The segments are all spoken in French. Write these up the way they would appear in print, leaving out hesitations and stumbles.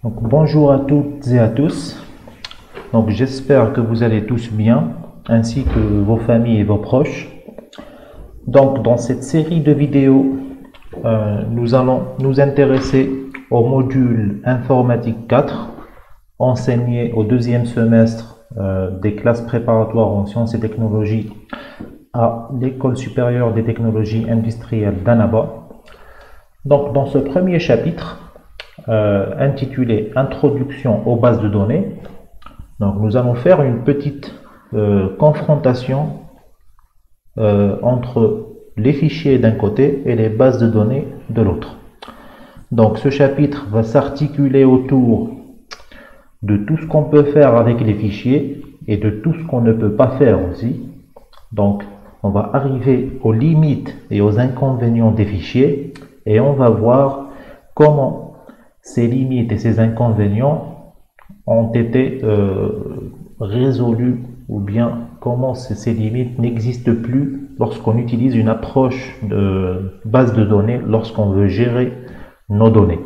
Donc, bonjour à toutes et à tous. Donc, j'espère que vous allez tous bien, ainsi que vos familles et vos proches. Donc, dans cette série de vidéos, nous allons nous intéresser au module informatique 4, enseigné au deuxième semestre des classes préparatoires en sciences et technologies à l'École supérieure des technologies industrielles d'Annaba. Donc, dans ce premier chapitre, intitulé Introduction aux bases de données, donc nous allons faire une petite confrontation entre les fichiers d'un côté et les bases de données de l'autre. Donc ce chapitre va s'articuler autour de tout ce qu'on peut faire avec les fichiers et de tout ce qu'on ne peut pas faire aussi. Donc on va arriver aux limites et aux inconvénients des fichiers et on va voir comment ces limites et ces inconvénients ont été résolus, ou bien comment ces limites n'existent plus lorsqu'on utilise une approche de base de données, lorsqu'on veut gérer nos données.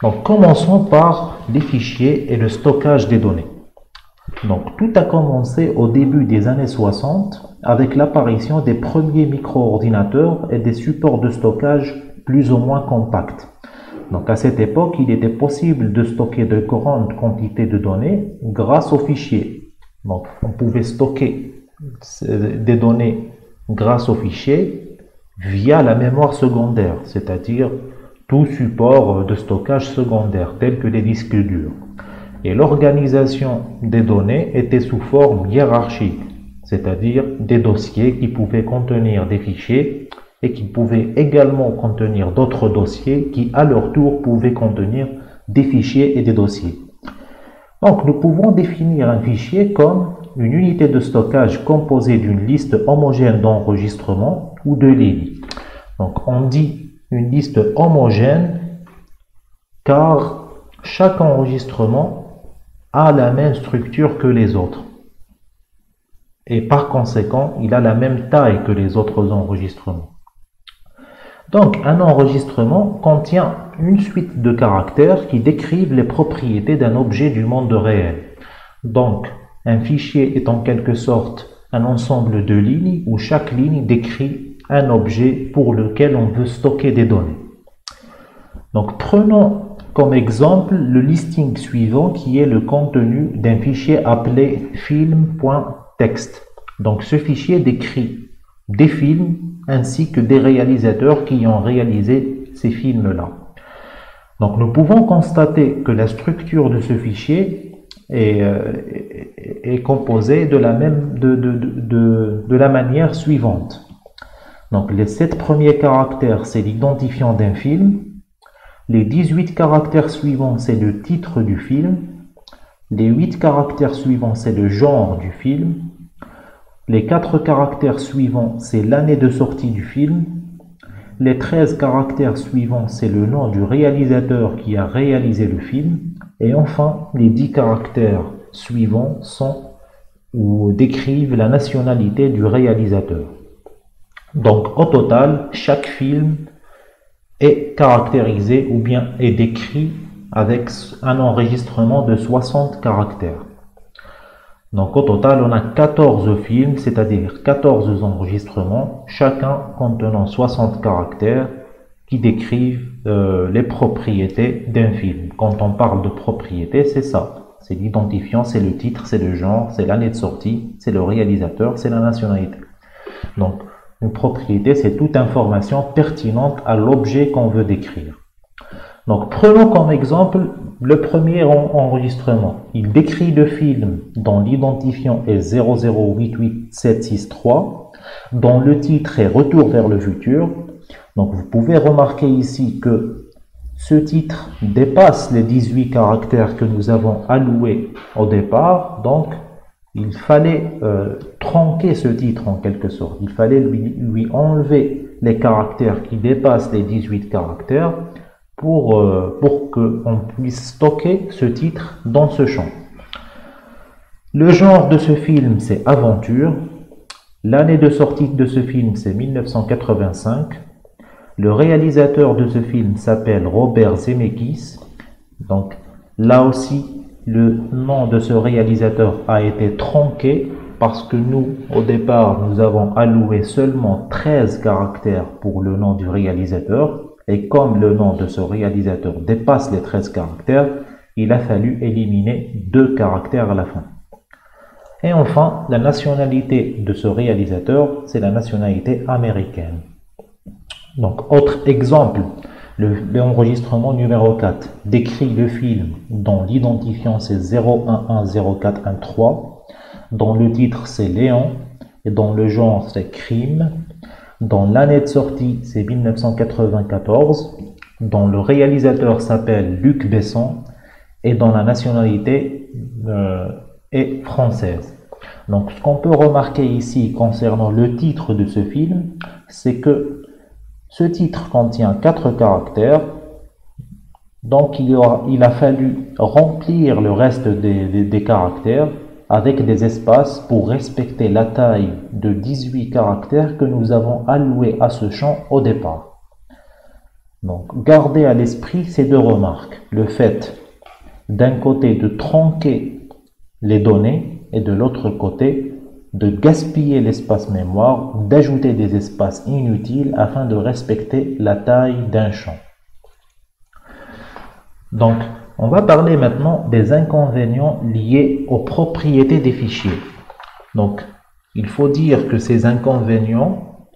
Donc commençons par les fichiers et le stockage des données. Donc tout a commencé au début des années 60 avec l'apparition des premiers micro-ordinateurs et des supports de stockage plus ou moins compacts. Donc à cette époque, il était possible de stocker de grandes quantités de données grâce aux fichiers. Donc on pouvait stocker des données grâce aux fichiers via la mémoire secondaire, c'est-à-dire tout support de stockage secondaire tel que les disques durs. Et l'organisation des données était sous forme hiérarchique, c'est-à-dire des dossiers qui pouvaient contenir des fichiers et qui pouvaient également contenir d'autres dossiers qui, à leur tour, pouvaient contenir des fichiers et des dossiers. Donc, nous pouvons définir un fichier comme une unité de stockage composée d'une liste homogène d'enregistrements ou de lignes. Donc, on dit une liste homogène car chaque enregistrement a la même structure que les autres. Et par conséquent, il a la même taille que les autres enregistrements. Donc, un enregistrement contient une suite de caractères qui décrivent les propriétés d'un objet du monde réel. Donc, un fichier est en quelque sorte un ensemble de lignes où chaque ligne décrit un objet pour lequel on veut stocker des données. Donc, prenons comme exemple le listing suivant qui est le contenu d'un fichier appelé film.txt. Donc, ce fichier décrit des films ainsi que des réalisateurs qui ont réalisé ces films-là. Donc nous pouvons constater que la structure de ce fichier est composée de la manière suivante. Donc les 7 premiers caractères, c'est l'identifiant d'un film. Les 18 caractères suivants, c'est le titre du film. Les 8 caractères suivants, c'est le genre du film. Les 4 caractères suivants, c'est l'année de sortie du film. Les 13 caractères suivants, c'est le nom du réalisateur qui a réalisé le film. Et enfin, les 10 caractères suivants sont ou décrivent la nationalité du réalisateur. Donc, au total, chaque film est caractérisé ou bien est décrit avec un enregistrement de 60 caractères. Donc au total, on a 14 films, c'est-à-dire 14 enregistrements, chacun contenant 60 caractères qui décrivent les propriétés d'un film. Quand on parle de propriété, c'est ça. C'est l'identifiant, c'est le titre, c'est le genre, c'est l'année de sortie, c'est le réalisateur, c'est la nationalité. Donc une propriété, c'est toute information pertinente à l'objet qu'on veut décrire. Donc prenons comme exemple le premier enregistrement. Il décrit le film dont l'identifiant est 0088763, dont le titre est Retour vers le futur. Donc vous pouvez remarquer ici que ce titre dépasse les 18 caractères que nous avons alloués au départ. Donc il fallait tronquer ce titre en quelque sorte. Il fallait lui enlever les caractères qui dépassent les 18 caractères pour qu'on puisse stocker ce titre dans ce champ. Le genre de ce film, c'est aventure. L'année de sortie de ce film, c'est 1985. Le réalisateur de ce film s'appelle Robert Zemeckis. Donc là aussi, le nom de ce réalisateur a été tronqué parce que nous, au départ, nous avons alloué seulement 13 caractères pour le nom du réalisateur. Et comme le nom de ce réalisateur dépasse les 13 caractères, il a fallu éliminer 2 caractères à la fin. Et enfin, la nationalité de ce réalisateur, c'est la nationalité américaine. Donc, autre exemple, l'enregistrement numéro 4 décrit le film dont l'identifiant c'est 0110413, dont le titre c'est Léon, et dont le genre c'est crime, dont l'année de sortie c'est 1994, dont le réalisateur s'appelle Luc Besson, et dont la nationalité est française. Donc, ce qu'on peut remarquer ici concernant le titre de ce film, c'est que ce titre contient 4 caractères, donc il a fallu remplir le reste des caractères avec des espaces pour respecter la taille de 18 caractères que nous avons alloués à ce champ au départ. Donc, gardez à l'esprit ces 2 remarques. Le fait d'un côté de tronquer les données et de l'autre côté de gaspiller l'espace mémoire, d'ajouter des espaces inutiles afin de respecter la taille d'un champ. Donc, on va parler maintenant des inconvénients liés aux propriétés des fichiers. Donc, il faut dire que ces inconvénients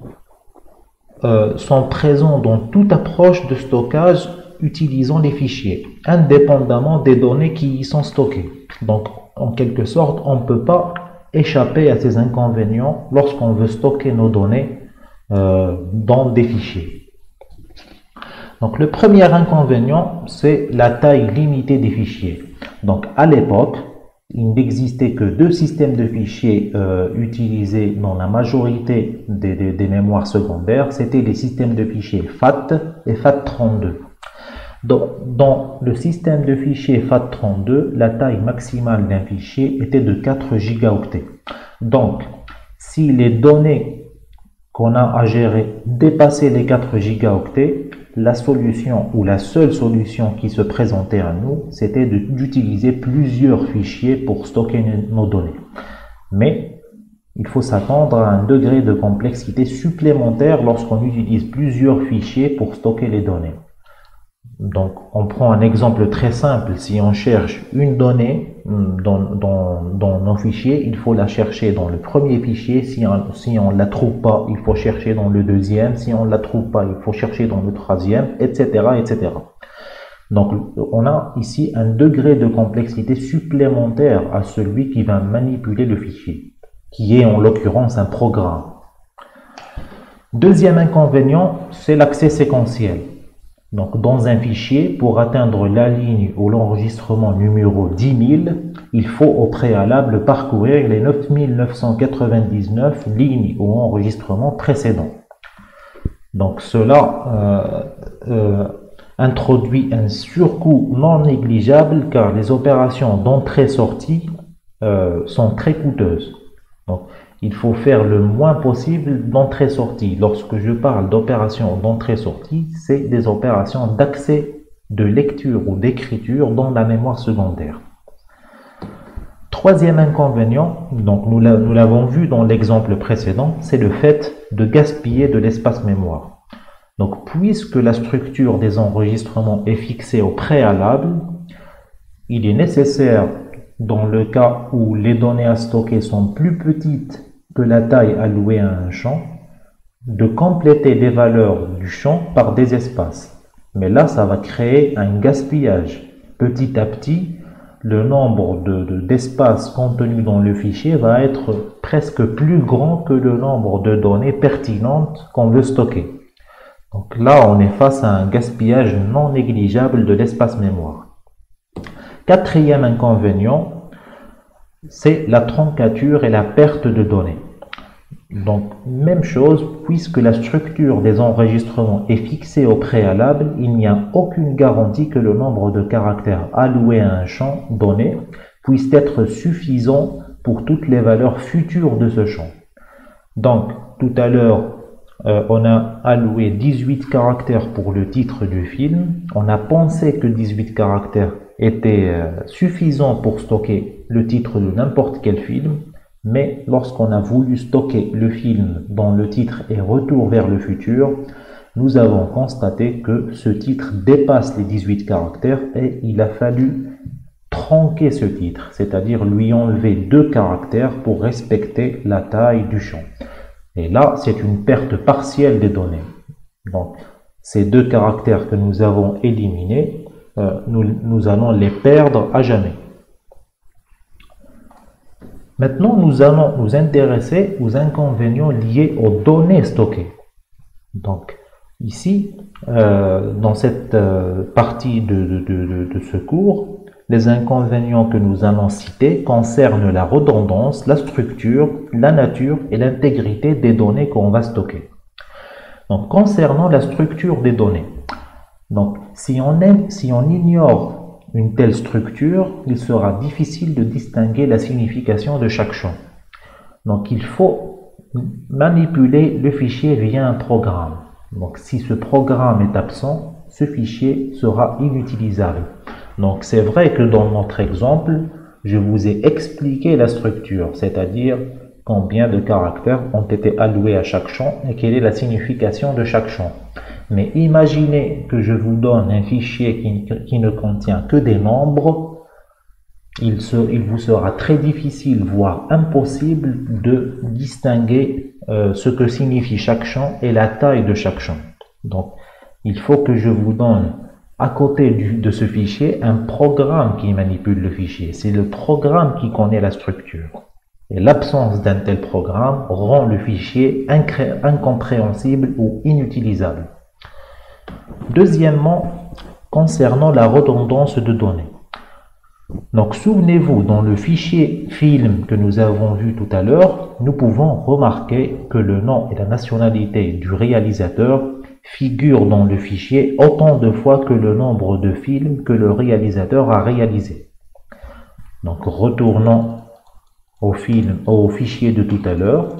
sont présents dans toute approche de stockage utilisant les fichiers, indépendamment des données qui y sont stockées. Donc, en quelque sorte, on ne peut pas échapper à ces inconvénients lorsqu'on veut stocker nos données dans des fichiers. Donc, le premier inconvénient, c'est la taille limitée des fichiers. Donc, à l'époque, il n'existait que 2 systèmes de fichiers utilisés dans la majorité des mémoires secondaires. C'était les systèmes de fichiers FAT et FAT32. Dans le système de fichiers FAT32, la taille maximale d'un fichier était de 4 gigaoctets. Donc, si les données qu'on a à gérer dépassaient les 4 gigaoctets, la solution ou la seule solution qui se présentait à nous, c'était d'utiliser plusieurs fichiers pour stocker nos données. Mais il faut s'attendre à un degré de complexité supplémentaire lorsqu'on utilise plusieurs fichiers pour stocker les données. Donc, on prend un exemple très simple. Si on cherche une donnée dans nos fichiers, il faut la chercher dans le premier fichier. Si on ne la trouve pas, il faut chercher dans le deuxième. Si on ne la trouve pas, il faut chercher dans le troisième, etc., etc. Donc, on a ici un degré de complexité supplémentaire à celui qui va manipuler le fichier, qui est en l'occurrence un programme. Deuxième inconvénient, c'est l'accès séquentiel. Donc, dans un fichier, pour atteindre la ligne ou l'enregistrement numéro 10 000, il faut au préalable parcourir les 9999 lignes ou enregistrements précédents. Donc, cela introduit un surcoût non négligeable car les opérations d'entrée-sortie sont très coûteuses. Donc, il faut faire le moins possible d'entrée-sortie. Lorsque je parle d'opérations d'entrée-sortie, c'est des opérations d'accès, de lecture ou d'écriture dans la mémoire secondaire. Troisième inconvénient, donc nous l'avons vu dans l'exemple précédent, c'est le fait de gaspiller de l'espace mémoire. Donc, puisque la structure des enregistrements est fixée au préalable, il est nécessaire, dans le cas où les données à stocker sont plus petites que la taille allouée à un champ, de compléter les valeurs du champ par des espaces. Mais là, ça va créer un gaspillage. Petit à petit, le nombre d'espaces contenus dans le fichier va être presque plus grand que le nombre de données pertinentes qu'on veut stocker. Donc là, on est face à un gaspillage non négligeable de l'espace mémoire. Quatrième inconvénient, c'est la troncature et la perte de données. Donc, même chose, puisque la structure des enregistrements est fixée au préalable, il n'y a aucune garantie que le nombre de caractères alloués à un champ donné puisse être suffisant pour toutes les valeurs futures de ce champ. Donc, tout à l'heure, on a alloué 18 caractères pour le titre du film. On a pensé que 18 caractères étaient suffisants pour stocker le titre de n'importe quel film. Mais lorsqu'on a voulu stocker le film dont le titre est Retour vers le futur, nous avons constaté que ce titre dépasse les 18 caractères et il a fallu tronquer ce titre, c'est-à-dire lui enlever 2 caractères pour respecter la taille du champ. Et là, c'est une perte partielle des données. Donc, ces 2 caractères que nous avons éliminés, nous allons les perdre à jamais. Maintenant, nous allons nous intéresser aux inconvénients liés aux données stockées. Donc, ici, dans cette partie de ce cours, les inconvénients que nous allons citer concernent la redondance, la structure, la nature et l'intégrité des données qu'on va stocker. Donc, concernant la structure des données, donc, si on ignore une telle structure, il sera difficile de distinguer la signification de chaque champ. Donc, il faut manipuler le fichier via un programme. Donc, si ce programme est absent, ce fichier sera inutilisable. Donc, c'est vrai que dans notre exemple, je vous ai expliqué la structure, c'est-à-dire combien de caractères ont été alloués à chaque champ et quelle est la signification de chaque champ. Mais imaginez que je vous donne un fichier qui ne contient que des nombres, il vous sera très difficile, voire impossible de distinguer ce que signifie chaque champ et la taille de chaque champ. Donc, il faut que je vous donne à côté de ce fichier un programme qui manipule le fichier. C'est le programme qui connaît la structure. Et l'absence d'un tel programme rend le fichier incompréhensible ou inutilisable. Deuxièmement, concernant la redondance de données. Donc, souvenez-vous, dans le fichier film que nous avons vu tout à l'heure, nous pouvons remarquer que le nom et la nationalité du réalisateur figurent dans le fichier autant de fois que le nombre de films que le réalisateur a réalisé. Donc, retournons au fichier de tout à l'heure.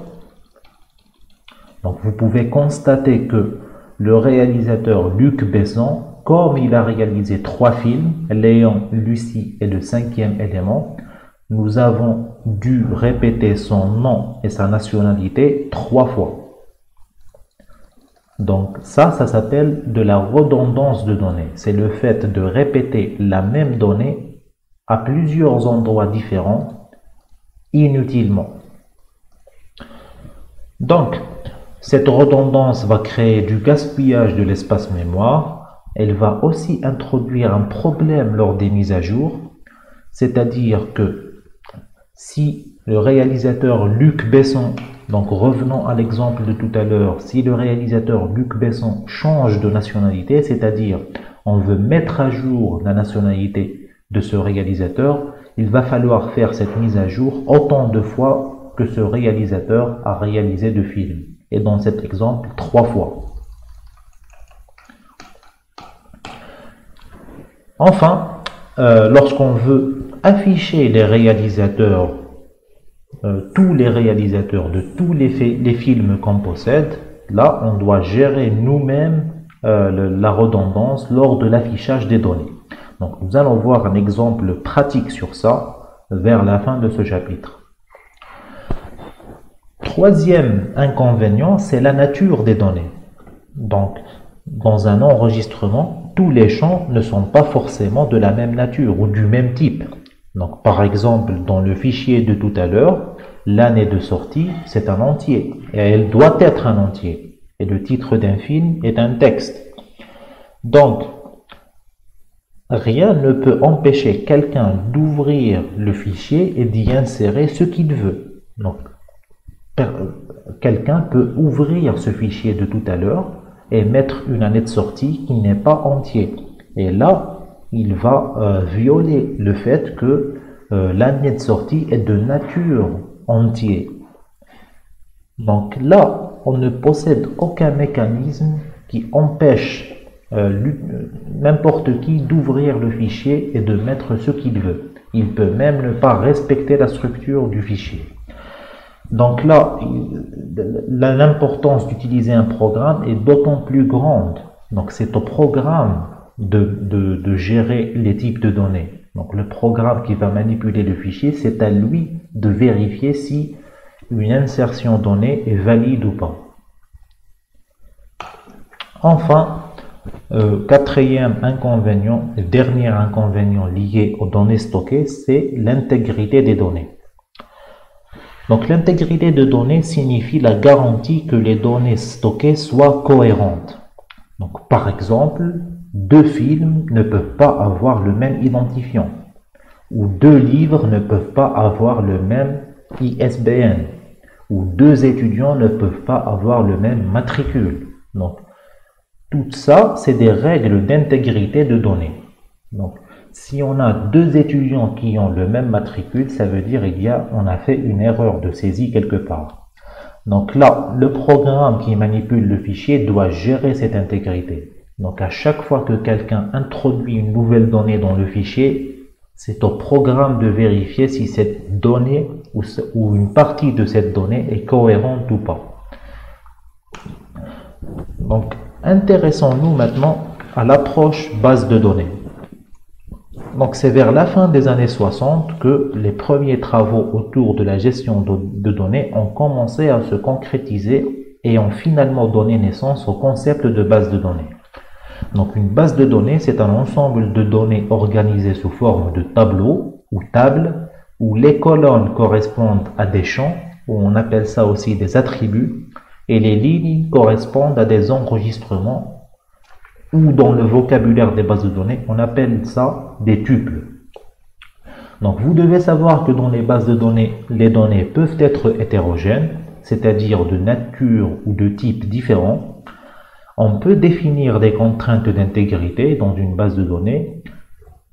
Donc, vous pouvez constater que le réalisateur Luc Besson, comme il a réalisé 3 films, Léon, Lucie et le 5e élément, nous avons dû répéter son nom et sa nationalité 3 fois. Donc ça s'appelle de la redondance de données. C'est le fait de répéter la même donnée à plusieurs endroits différents, inutilement. Donc, cette redondance va créer du gaspillage de l'espace mémoire. Elle va aussi introduire un problème lors des mises à jour, c'est-à-dire que si le réalisateur Luc Besson, donc revenons à l'exemple de tout à l'heure, si le réalisateur Luc Besson change de nationalité, c'est-à-dire on veut mettre à jour la nationalité de ce réalisateur, il va falloir faire cette mise à jour autant de fois que ce réalisateur a réalisé de films. Et dans cet exemple, 3 fois. Enfin, lorsqu'on veut afficher les réalisateurs, tous les réalisateurs de tous les films qu'on possède, là, on doit gérer nous-mêmes la redondance lors de l'affichage des données. Donc, nous allons voir un exemple pratique sur ça vers la fin de ce chapitre. Troisième inconvénient, c'est la nature des données. Donc, dans un enregistrement, tous les champs ne sont pas forcément de la même nature ou du même type. Donc, par exemple, dans le fichier de tout à l'heure, l'année de sortie, c'est un entier. Et elle doit être un entier. Et le titre d'un film est un texte. Donc, rien ne peut empêcher quelqu'un d'ouvrir le fichier et d'y insérer ce qu'il veut. Donc, quelqu'un peut ouvrir ce fichier de tout à l'heure et mettre une année de sortie qui n'est pas entier. Et là, il va violer le fait que l'année de sortie est de nature entier. Donc là, on ne possède aucun mécanisme qui empêche n'importe qui d'ouvrir le fichier et de mettre ce qu'il veut. Il peut même ne pas respecter la structure du fichier. Donc là, l'importance d'utiliser un programme est d'autant plus grande. Donc c'est au programme de gérer les types de données. Donc le programme qui va manipuler le fichier, c'est à lui de vérifier si une insertion donnée est valide ou pas. Enfin, quatrième inconvénient, le dernier inconvénient lié aux données stockées, c'est l'intégrité des données. Donc l'intégrité de données signifie la garantie que les données stockées soient cohérentes. Donc par exemple, deux films ne peuvent pas avoir le même identifiant, ou deux livres ne peuvent pas avoir le même ISBN, ou deux étudiants ne peuvent pas avoir le même matricule. Donc tout ça, c'est des règles d'intégrité de données. Donc si on a deux étudiants qui ont le même matricule, ça veut dire on a fait une erreur de saisie quelque part. Donc là, le programme qui manipule le fichier doit gérer cette intégrité. Donc à chaque fois que quelqu'un introduit une nouvelle donnée dans le fichier, c'est au programme de vérifier si cette donnée ou une partie de cette donnée est cohérente ou pas. Donc intéressons-nous maintenant à l'approche base de données. Donc c'est vers la fin des années 60 que les premiers travaux autour de la gestion de données ont commencé à se concrétiser et ont finalement donné naissance au concept de base de données. Donc une base de données, c'est un ensemble de données organisées sous forme de tableaux ou tables, où les colonnes correspondent à des champs, où on appelle ça aussi des attributs, et les lignes correspondent à des enregistrements, ou dans le vocabulaire des bases de données, on appelle ça des tuples. Donc vous devez savoir que dans les bases de données, les données peuvent être hétérogènes, c'est-à-dire de nature ou de type différents. On peut définir des contraintes d'intégrité dans une base de données.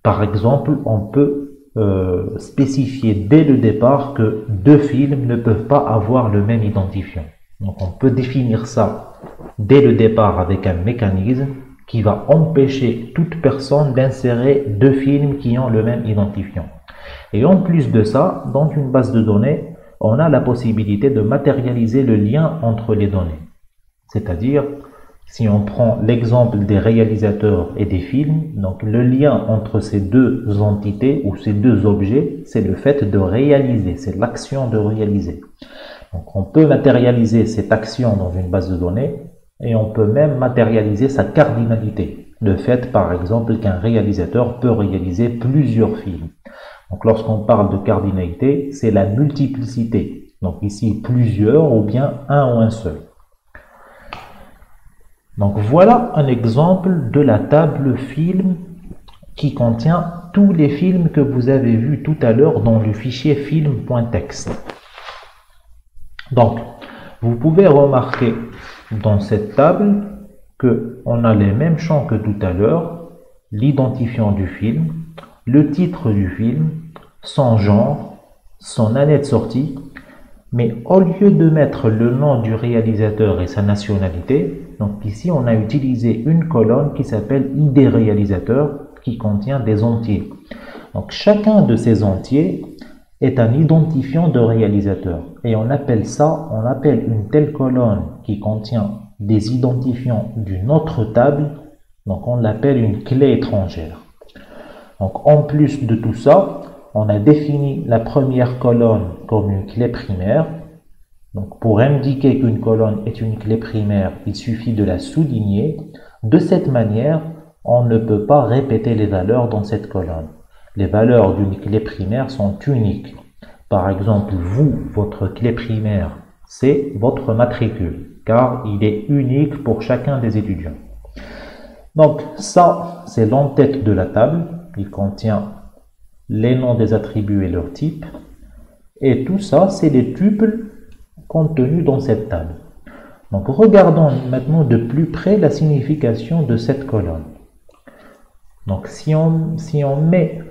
Par exemple, on peut spécifier dès le départ que deux films ne peuvent pas avoir le même identifiant. Donc on peut définir ça dès le départ avec un mécanisme qui va empêcher toute personne d'insérer deux films qui ont le même identifiant. Et en plus de ça, dans une base de données, on a la possibilité de matérialiser le lien entre les données. C'est-à-dire, si on prend l'exemple des réalisateurs et des films, donc le lien entre ces deux entités ou ces deux objets, c'est le fait de réaliser, c'est l'action de réaliser. Donc on peut matérialiser cette action dans une base de données et on peut même matérialiser sa cardinalité. Le fait, par exemple, qu'un réalisateur peut réaliser plusieurs films. Donc lorsqu'on parle de cardinalité, c'est la multiplicité. Donc ici, plusieurs ou bien un ou un seul. Donc voilà un exemple de la table film qui contient tous les films que vous avez vus tout à l'heure dans le fichier film.txt. Donc, vous pouvez remarquer dans cette table qu'on a les mêmes champs que tout à l'heure, l'identifiant du film, le titre du film, son genre, son année de sortie, mais au lieu de mettre le nom du réalisateur et sa nationalité, donc ici on a utilisé une colonne qui s'appelle ID réalisateur qui contient des entiers. Donc chacun de ces entiers est un identifiant de réalisateur et on appelle une telle colonne qui contient des identifiants d'une autre table, donc on l'appelle une clé étrangère. Donc en plus de tout ça, on a défini la première colonne comme une clé primaire. Donc pour indiquer qu'une colonne est une clé primaire, il suffit de la souligner. De cette manière, on ne peut pas répéter les valeurs dans cette colonne. Les valeurs d'une clé primaire sont uniques. Par exemple, votre clé primaire, c'est votre matricule, car il est unique pour chacun des étudiants. Donc ça, c'est l'entête de la table. Il contient les noms des attributs et leurs types. Et tout ça, c'est les tuples contenus dans cette table. Donc regardons maintenant de plus près la signification de cette colonne. Donc si on met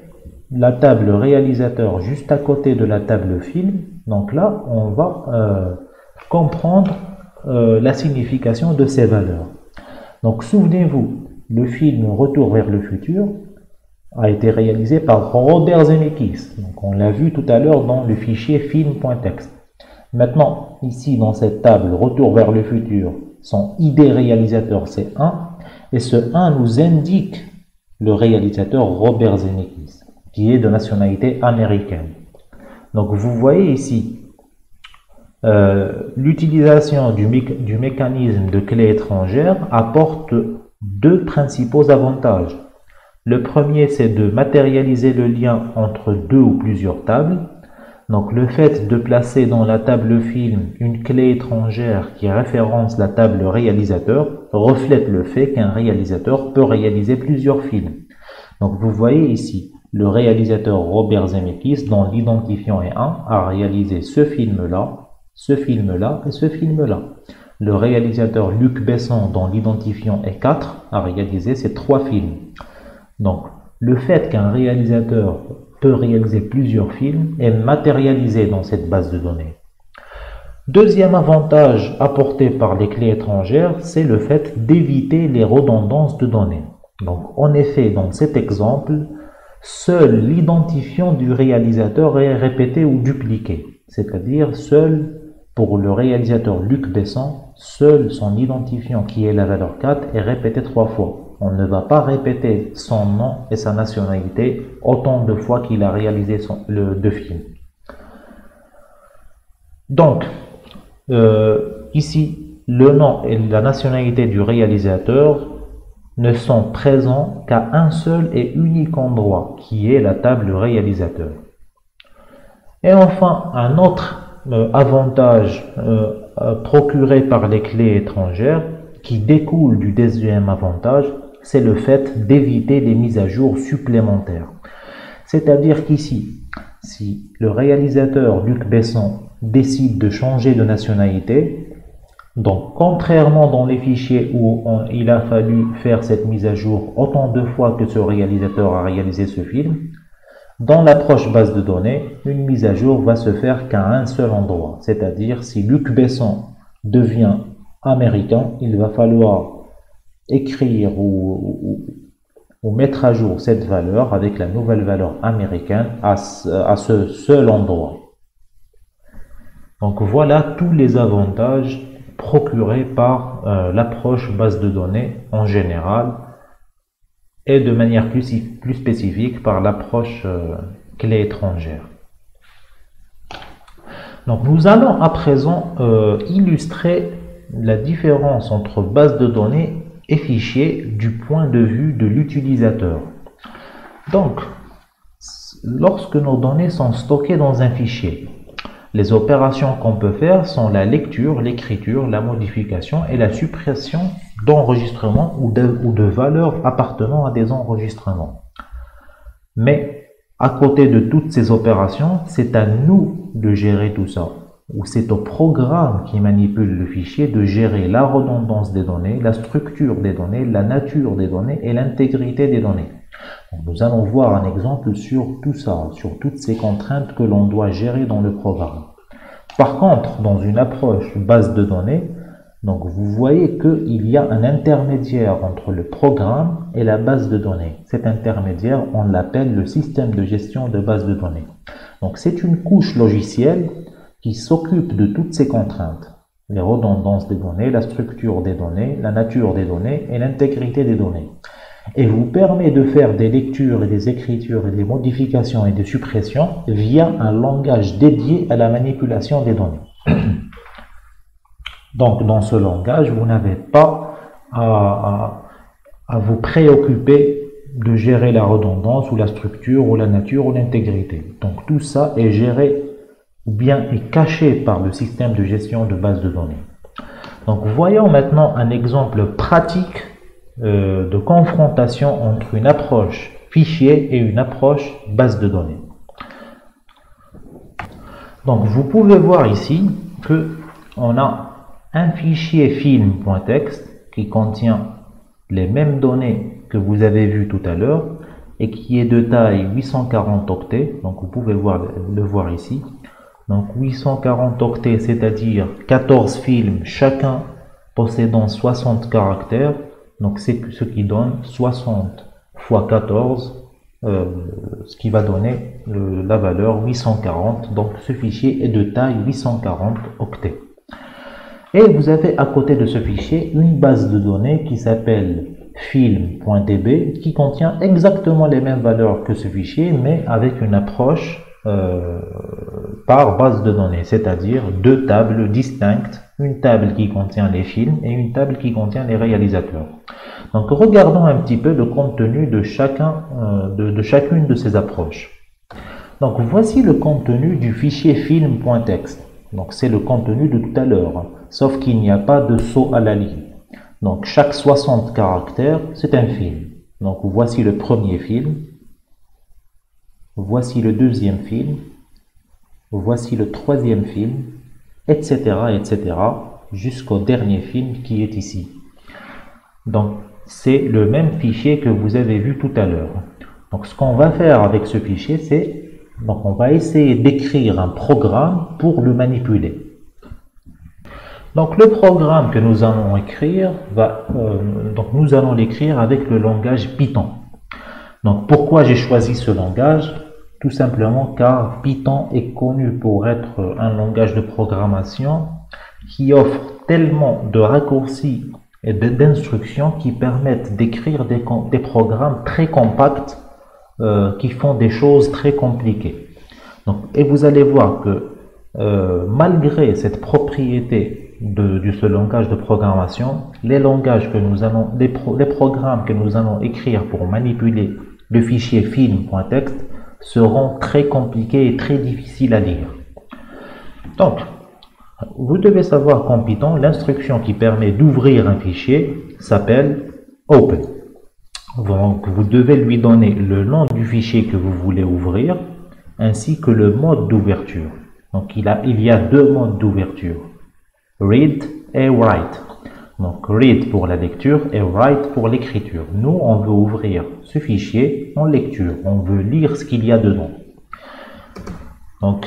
la table réalisateur juste à côté de la table film, donc là on va comprendre la signification de ces valeurs. Donc souvenez-vous, le film Retour vers le futur a été réalisé par Robert Zemeckis. Donc on l'a vu tout à l'heure dans le fichier film.txt. Maintenant, ici dans cette table, Retour vers le futur, son ID réalisateur c'est 1, et ce 1 nous indique le réalisateur Robert Zemeckis, qui est de nationalité américaine. Donc vous voyez ici l'utilisation du mécanisme de clé étrangère apporte deux principaux avantages. Le premier, c'est de matérialiser le lien entre deux ou plusieurs tables. Donc le fait de placer dans la table film une clé étrangère qui référence la table réalisateur reflète le fait qu'un réalisateur peut réaliser plusieurs films. Donc vous voyez ici, le réalisateur Robert Zemeckis, dont l'identifiant est 1, a réalisé ce film-là et ce film-là. Le réalisateur Luc Besson, dont l'identifiant est 4, a réalisé ces 3 films. Donc le fait qu'un réalisateur peut réaliser plusieurs films est matérialisé dans cette base de données. Deuxième avantage apporté par les clés étrangères, c'est le fait d'éviter les redondances de données. Donc en effet, dans cet exemple, seul l'identifiant du réalisateur est répété ou dupliqué. C'est-à-dire seul pour le réalisateur Luc Besson, seul son identifiant qui est la valeur 4 est répété 3 fois. On ne va pas répéter son nom et sa nationalité autant de fois qu'il a réalisé le 2 films. Donc, ici, le nom et la nationalité du réalisateur ne sont présents qu'à un seul et unique endroit, qui est la table réalisateur. Et enfin, un autre avantage procuré par les clés étrangères, qui découle du deuxième avantage, c'est le fait d'éviter les mises à jour supplémentaires. C'est-à-dire qu'ici, si le réalisateur Luc Besson décide de changer de nationalité, donc contrairement dans les fichiers où il a fallu faire cette mise à jour autant de fois que ce réalisateur a réalisé ce film, dans l'approche base de données, une mise à jour va se faire qu'à un seul endroit. C'est-à-dire si Luc Besson devient américain, il va falloir écrire ou mettre à jour cette valeur avec la nouvelle valeur américaine à ce seul endroit. Donc voilà tous les avantages procurés par l'approche base de données en général et de manière plus spécifique par l'approche clé étrangère. Donc nous allons à présent illustrer la différence entre base de données et fichier du point de vue de l'utilisateur. Donc, lorsque nos données sont stockées dans un fichier, les opérations qu'on peut faire sont la lecture, l'écriture, la modification et la suppression d'enregistrements ou de valeurs appartenant à des enregistrements. Mais à côté de toutes ces opérations, c'est à nous de gérer tout ça. Ou c'est au programme qui manipule le fichier de gérer la redondance des données, la structure des données, la nature des données et l'intégrité des données. Donc, nous allons voir un exemple sur tout ça, sur toutes ces contraintes que l'on doit gérer dans le programme. Par contre, dans une approche base de données, donc vous voyez qu'il y a un intermédiaire entre le programme et la base de données. Cet intermédiaire, on l'appelle le système de gestion de base de données. Donc c'est une couche logicielle qui s'occupe de toutes ces contraintes, les redondances des données, la structure des données, la nature des données et l'intégrité des données, et vous permet de faire des lectures et des écritures et des modifications et des suppressions via un langage dédié à la manipulation des données. Donc dans ce langage, vous n'avez pas à vous préoccuper de gérer la redondance ou la structure ou la nature ou l'intégrité. Donc tout ça est géré ou bien est caché par le système de gestion de base de données. Donc voyons maintenant un exemple pratique de confrontation entre une approche fichier et une approche base de données. Donc vous pouvez voir ici que on a un fichier film.txt qui contient les mêmes données que vous avez vues tout à l'heure et qui est de taille 840 octets. Donc vous pouvez le voir ici. Donc 840 octets, c'est-à-dire 14 films, chacun possédant 60 caractères. Donc c'est ce qui donne 60 fois 14 ce qui va donner la valeur 840. Donc ce fichier est de taille 840 octets. Et vous avez à côté de ce fichier une base de données qui s'appelle film.db qui contient exactement les mêmes valeurs que ce fichier, mais avec une approche par base de données, c'est-à-dire deux tables distinctes, une table qui contient les films et une table qui contient les réalisateurs. Donc regardons un petit peu le contenu de chacune de ces approches. Donc voici le contenu du fichier film.txt. Donc c'est le contenu de tout à l'heure, sauf qu'il n'y a pas de saut à la ligne. Donc chaque 60 caractères, c'est un film. Donc voici le premier film, voici le deuxième film, voici le troisième film, etc., etc., jusqu'au dernier film qui est ici. Donc c'est le même fichier que vous avez vu tout à l'heure. Donc ce qu'on va faire avec ce fichier, c'est on va essayer d'écrire un programme pour le manipuler. Donc le programme que nous allons écrire nous allons l'écrire avec le langage Python. Donc pourquoi j'ai choisi ce langage? Tout simplement car Python est connu pour être un langage de programmation qui offre tellement de raccourcis et d'instructions qui permettent d'écrire des programmes très compacts qui font des choses très compliquées. Donc, et vous allez voir que malgré cette propriété de ce langage de programmation, les programmes que nous allons écrire pour manipuler le fichier film.txt seront très compliqués et très difficiles à lire. Donc, vous devez savoir qu'en Python, l'instruction qui permet d'ouvrir un fichier s'appelle open. Donc, vous devez lui donner le nom du fichier que vous voulez ouvrir, ainsi que le mode d'ouverture. Donc, il y a deux modes d'ouverture, read et write. Donc, read pour la lecture et write pour l'écriture. Nous, on veut ouvrir ce fichier en lecture. On veut lire ce qu'il y a dedans. Donc,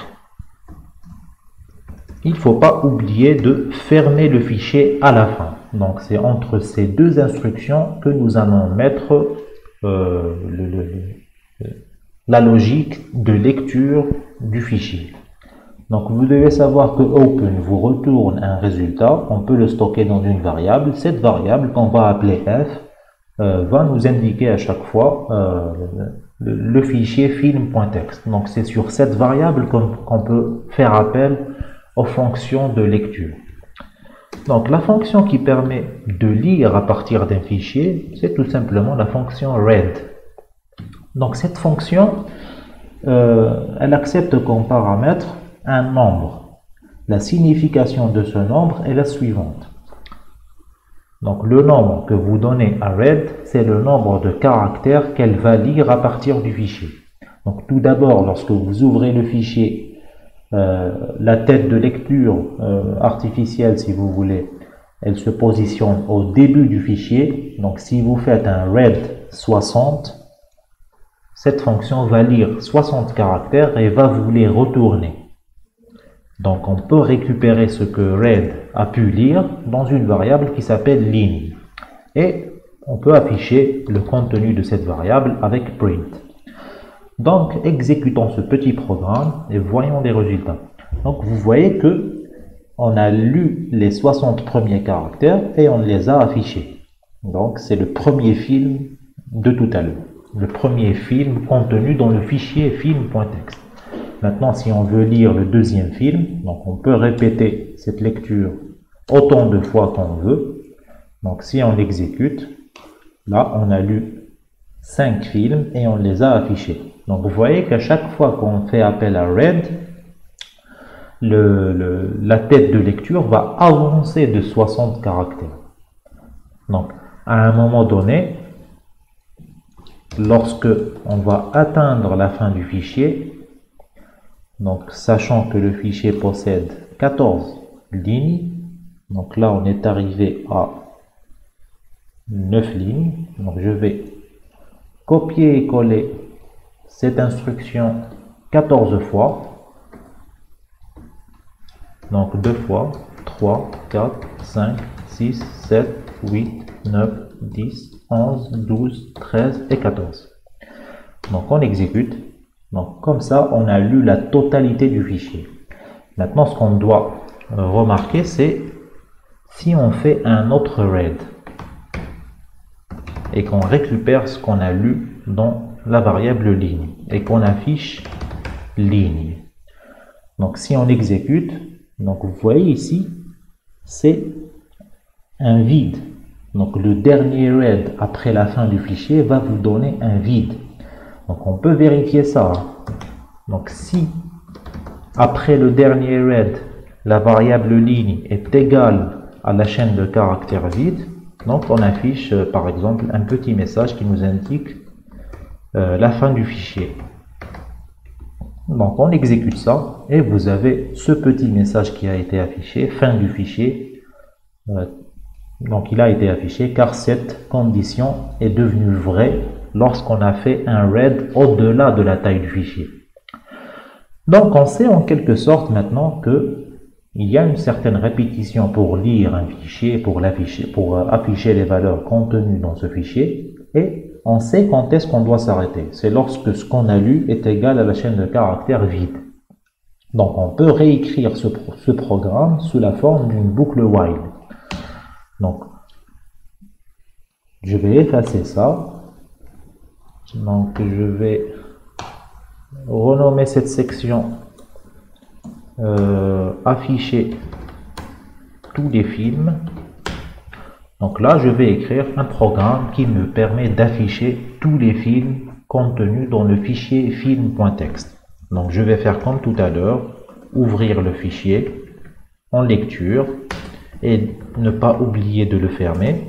il ne faut pas oublier de fermer le fichier à la fin. Donc, c'est entre ces deux instructions que nous allons mettre la logique de lecture du fichier. Donc, vous devez savoir que open vous retourne un résultat. On peut le stocker dans une variable. Cette variable qu'on va appeler f va nous indiquer à chaque fois le fichier film.txt. Donc, c'est sur cette variable qu'on peut faire appel aux fonctions de lecture. Donc la fonction qui permet de lire à partir d'un fichier, c'est tout simplement la fonction read. Donc cette fonction, elle accepte comme paramètre un nombre. La signification de ce nombre est la suivante. Donc le nombre que vous donnez à read, c'est le nombre de caractères qu'elle va lire à partir du fichier. Donc tout d'abord, lorsque vous ouvrez le fichier, la tête de lecture artificielle, si vous voulez, elle se positionne au début du fichier. Donc si vous faites un read 60, cette fonction va lire 60 caractères et va vous les retourner. Donc on peut récupérer ce que read a pu lire dans une variable qui s'appelle ligne. Et on peut afficher le contenu de cette variable avec print. Donc, exécutons ce petit programme et voyons les résultats. Donc, vous voyez que on a lu les 60 premiers caractères et on les a affichés. Donc, c'est le premier film de tout à l'heure. Le premier film contenu dans le fichier film.txt. Maintenant, si on veut lire le deuxième film, donc on peut répéter cette lecture autant de fois qu'on veut. Donc, si on l'exécute, là, on a lu 5 films et on les a affichés. Donc vous voyez qu'à chaque fois qu'on fait appel à read, la tête de lecture va avancer de 60 caractères. Donc à un moment donné, lorsque on va atteindre la fin du fichier, donc sachant que le fichier possède 14 lignes, donc là on est arrivé à 9 lignes, donc je vais copier et coller cette instruction 14 fois, donc 2 fois, 3, 4, 5, 6, 7, 8, 9, 10, 11, 12, 13 et 14. Donc on exécute. Donc comme ça, on a lu la totalité du fichier. Maintenant, ce qu'on doit remarquer, c'est si on fait un autre read et qu'on récupère ce qu'on a lu dans la variable ligne et qu'on affiche ligne. Donc si on exécute, donc vous voyez ici, c'est un vide. Donc le dernier read après la fin du fichier va vous donner un vide. Donc on peut vérifier ça. Donc si après le dernier read, la variable ligne est égale à la chaîne de caractères vide, donc on affiche par exemple un petit message qui nous indique la fin du fichier. Donc on exécute ça et vous avez ce petit message qui a été affiché, fin du fichier. Donc il a été affiché car cette condition est devenue vraie lorsqu'on a fait un read au-delà de la taille du fichier. Donc on sait en quelque sorte maintenant que il y a une certaine répétition pour lire un fichier, pour afficher les valeurs contenues dans ce fichier, et on sait quand est-ce qu'on doit s'arrêter. C'est lorsque ce qu'on a lu est égal à la chaîne de caractères vide. Donc on peut réécrire ce programme sous la forme d'une boucle while. Donc je vais effacer ça. Donc je vais renommer cette section afficher tous les films. Donc là je vais écrire un programme qui me permet d'afficher tous les films contenus dans le fichier film.txt. Donc je vais faire comme tout à l'heure, ouvrir le fichier en lecture et ne pas oublier de le fermer.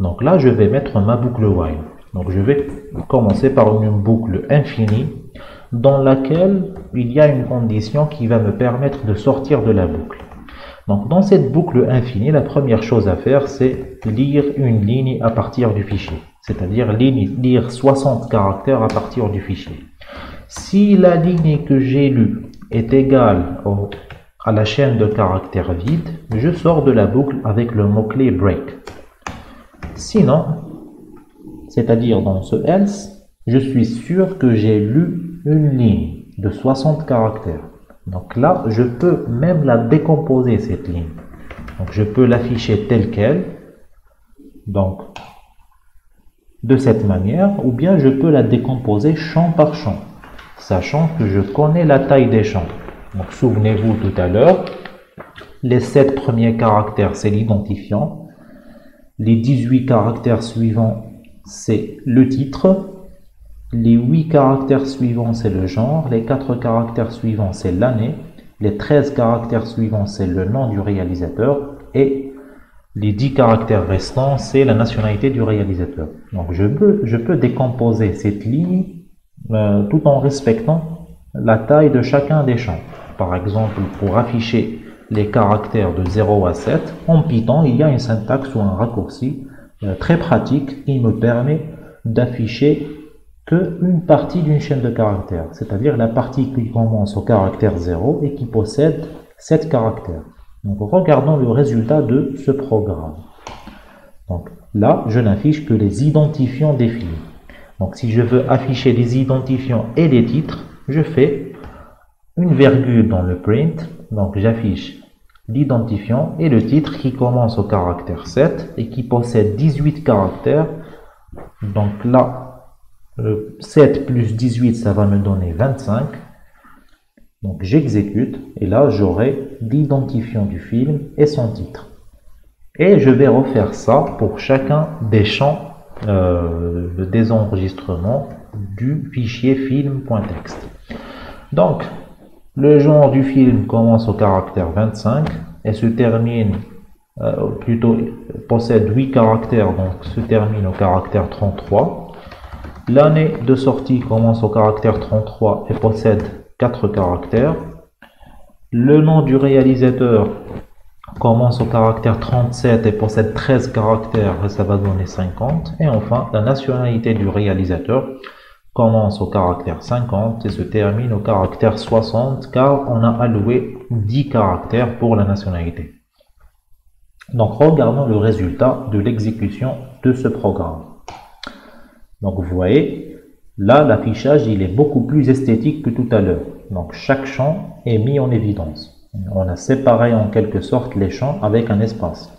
Donc là je vais mettre ma boucle while. Donc je vais commencer par une boucle infinie dans laquelle il y a une condition qui va me permettre de sortir de la boucle. Donc dans cette boucle infinie, la première chose à faire, c'est lire une ligne à partir du fichier. C'est-à-dire lire 60 caractères à partir du fichier. Si la ligne que j'ai lue est égale à la chaîne de caractères vide, je sors de la boucle avec le mot-clé break. Sinon, c'est-à-dire dans ce else, je suis sûr que j'ai lu une ligne de 60 caractères. Donc là, je peux même la décomposer, cette ligne. Donc je peux l'afficher telle qu'elle, donc de cette manière, ou bien je peux la décomposer champ par champ, sachant que je connais la taille des champs. Donc souvenez-vous tout à l'heure, les 7 premiers caractères, c'est l'identifiant. Les 18 caractères suivants, c'est le titre. Les 8 caractères suivants, c'est le genre. Les 4 caractères suivants, c'est l'année. Les 13 caractères suivants, c'est le nom du réalisateur. Et les 10 caractères restants, c'est la nationalité du réalisateur. Donc je peux décomposer cette ligne tout en respectant la taille de chacun des champs. Par exemple, pour afficher les caractères de 0 à 7, en Python, il y a une syntaxe ou un raccourci très pratique qui me permet d'afficher qu'une partie d'une chaîne de caractères, c'est-à-dire la partie qui commence au caractère 0 et qui possède 7 caractères. Donc regardons le résultat de ce programme. Donc là, je n'affiche que les identifiants des films. Donc si je veux afficher les identifiants et les titres, je fais une virgule dans le print. Donc j'affiche l'identifiant et le titre qui commence au caractère 7 et qui possède 18 caractères. Donc là, 7 plus 18, ça va me donner 25. Donc j'exécute et là j'aurai l'identifiant du film et son titre. Et je vais refaire ça pour chacun des champs de désenregistrement du fichier film.txt. Donc le genre du film commence au caractère 25 et se termine, possède 8 caractères, donc se termine au caractère 33. L'année de sortie commence au caractère 33 et possède 4 caractères. Le nom du réalisateur commence au caractère 37 et possède 13 caractères et ça va donner 50. Et enfin, la nationalité du réalisateur commence au caractère 50 et se termine au caractère 60 car on a alloué 10 caractères pour la nationalité. Donc regardons le résultat de l'exécution de ce programme. Donc vous voyez, Là, l'affichage, il est beaucoup plus esthétique que tout à l'heure. Donc, chaque champ est mis en évidence. On a séparé en quelque sorte les champs avec un espace.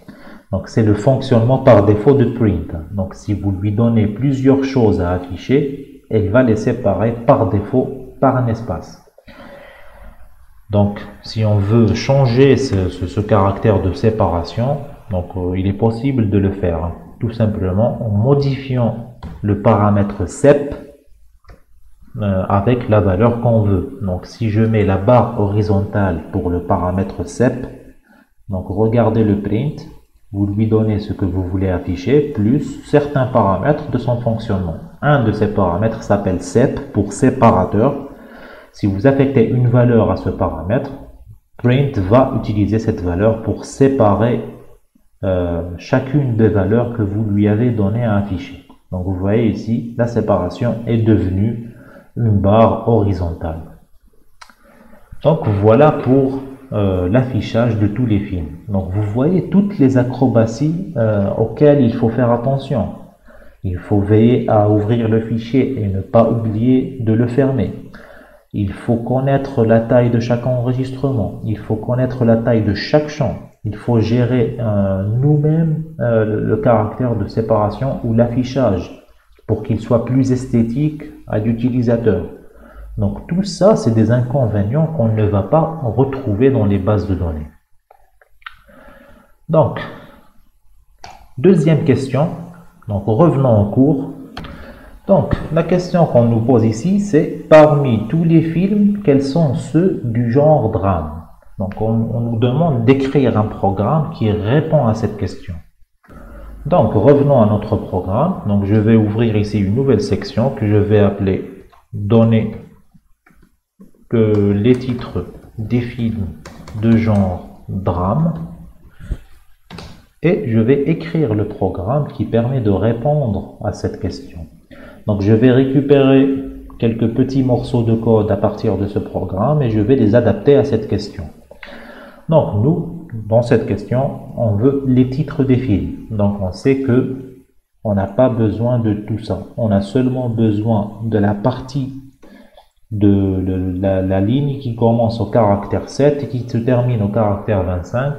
Donc, c'est le fonctionnement par défaut de Print. Donc, si vous lui donnez plusieurs choses à afficher, elle va les séparer par défaut par un espace. Donc, si on veut changer ce caractère de séparation, donc il est possible de le faire tout simplement en modifiant le paramètre sep avec la valeur qu'on veut. Donc, si je mets la barre horizontale pour le paramètre sep, donc regardez le print, vous lui donnez ce que vous voulez afficher, plus certains paramètres de son fonctionnement. Un de ces paramètres s'appelle sep pour séparateur. Si vous affectez une valeur à ce paramètre, print va utiliser cette valeur pour séparer chacune des valeurs que vous lui avez donné à afficher. Donc vous voyez ici, la séparation est devenue une barre horizontale. Donc voilà pour l'affichage de tous les films. Donc vous voyez toutes les acrobaties auxquelles il faut faire attention. Il faut veiller à ouvrir le fichier et ne pas oublier de le fermer. Il faut connaître la taille de chaque enregistrement. Il faut connaître la taille de chaque champ. Il faut gérer nous-mêmes le caractère de séparation ou l'affichage pour qu'il soit plus esthétique à l'utilisateur. Donc tout ça, c'est des inconvénients qu'on ne va pas retrouver dans les bases de données. Donc, deuxième question. Donc revenons au cours. Donc la question qu'on nous pose ici, c'est parmi tous les films, quels sont ceux du genre drame? Donc on nous demande d'écrire un programme qui répond à cette question. Donc revenons à notre programme. Donc je vais ouvrir ici une nouvelle section que je vais appeler donner les titres des films de genre drame. Et je vais écrire le programme qui permet de répondre à cette question. Donc je vais récupérer quelques petits morceaux de code à partir de ce programme et je vais les adapter à cette question. Donc nous, dans cette question, on veut les titres des films. Donc on sait que on n'a pas besoin de tout ça. On a seulement besoin de la partie de la ligne qui commence au caractère 7 et qui se termine au caractère 25,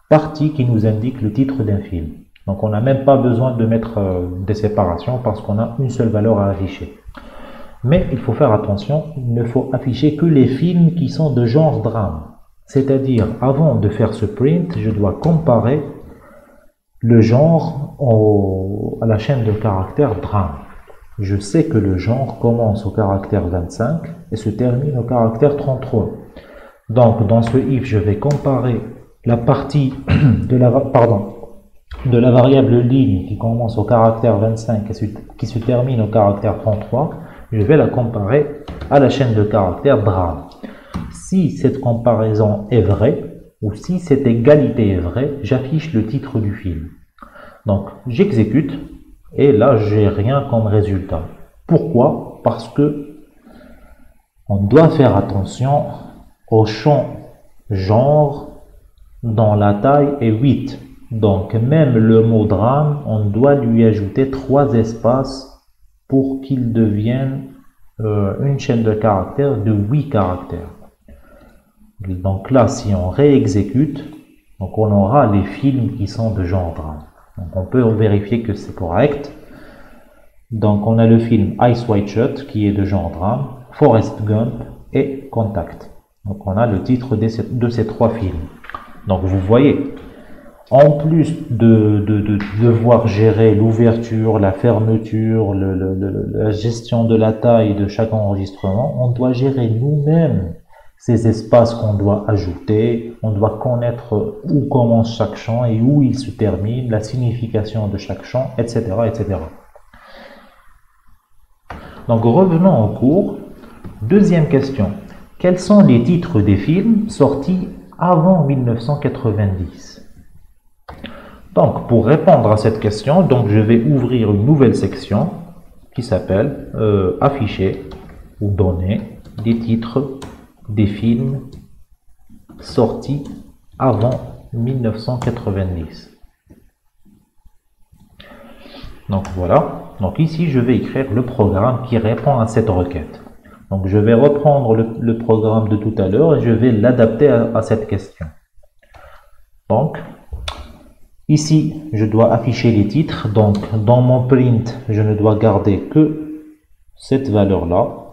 partie qui nous indique le titre d'un film. Donc on n'a même pas besoin de mettre des séparations parce qu'on a une seule valeur à afficher. Mais il faut faire attention, il ne faut afficher que les films qui sont de genre drame. C'est-à-dire, avant de faire ce print, je dois comparer le genre à la chaîne de caractères drame. Je sais que le genre commence au caractère 25 et se termine au caractère 33. Donc dans ce if, je vais comparer la partie de la variable ligne qui commence au caractère 25 et qui se termine au caractère 33, je vais la comparer à la chaîne de caractères drame. Si cette comparaison est vraie, ou si cette égalité est vraie, j'affiche le titre du film. Donc j'exécute, et là j'ai rien comme résultat. Pourquoi? Parce que on doit faire attention au champ genre dont la taille est 8. Donc même le mot drame, on doit lui ajouter 3 espaces pour qu'il devienne une chaîne de caractères de 8 caractères. Donc là, si on réexécute, donc on aura les films qui sont de genre drame. Donc on peut vérifier que c'est correct. Donc on a le film Ice White Shot qui est de genre drame, Forrest Gump et Contact. Donc on a le titre de ces 3 films. Donc vous voyez, en plus de devoir gérer l'ouverture, la fermeture, la gestion de la taille de chaque enregistrement, on doit gérer nous-mêmes ces espaces qu'on doit ajouter, on doit connaître où commence chaque champ et où il se termine, la signification de chaque champ, etc. etc. Donc revenons au cours. Deuxième question. Quels sont les titres des films sortis avant 1990? Donc pour répondre à cette question, donc je vais ouvrir une nouvelle section qui s'appelle afficher ou donner des titres des films sortis avant 1990. Donc voilà. Donc ici, je vais écrire le programme qui répond à cette requête. Donc je vais reprendre le programme de tout à l'heure et je vais l'adapter à cette question. Donc, ici, je dois afficher les titres. Donc, dans mon print, je ne dois garder que cette valeur-là.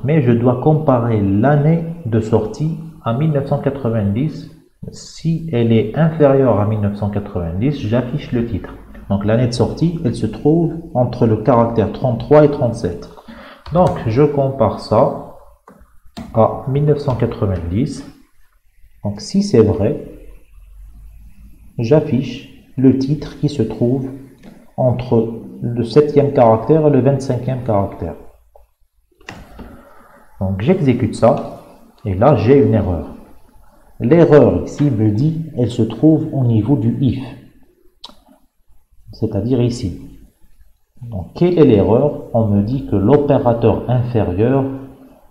Mais je dois comparer l'année de sortie à 1990. Si elle est inférieure à 1990, j'affiche le titre. Donc, l'année de sortie, elle se trouve entre le caractère 33 et 37. Donc, je compare ça à 1990. Donc, si c'est vrai, j'affiche le titre qui se trouve entre le 7e caractère et le 25e caractère. Donc j'exécute ça et là j'ai une erreur. L'erreur ici me dit elle se trouve au niveau du if, c'est-à-dire ici. Donc quelle est l'erreur? On me dit que l'opérateur inférieur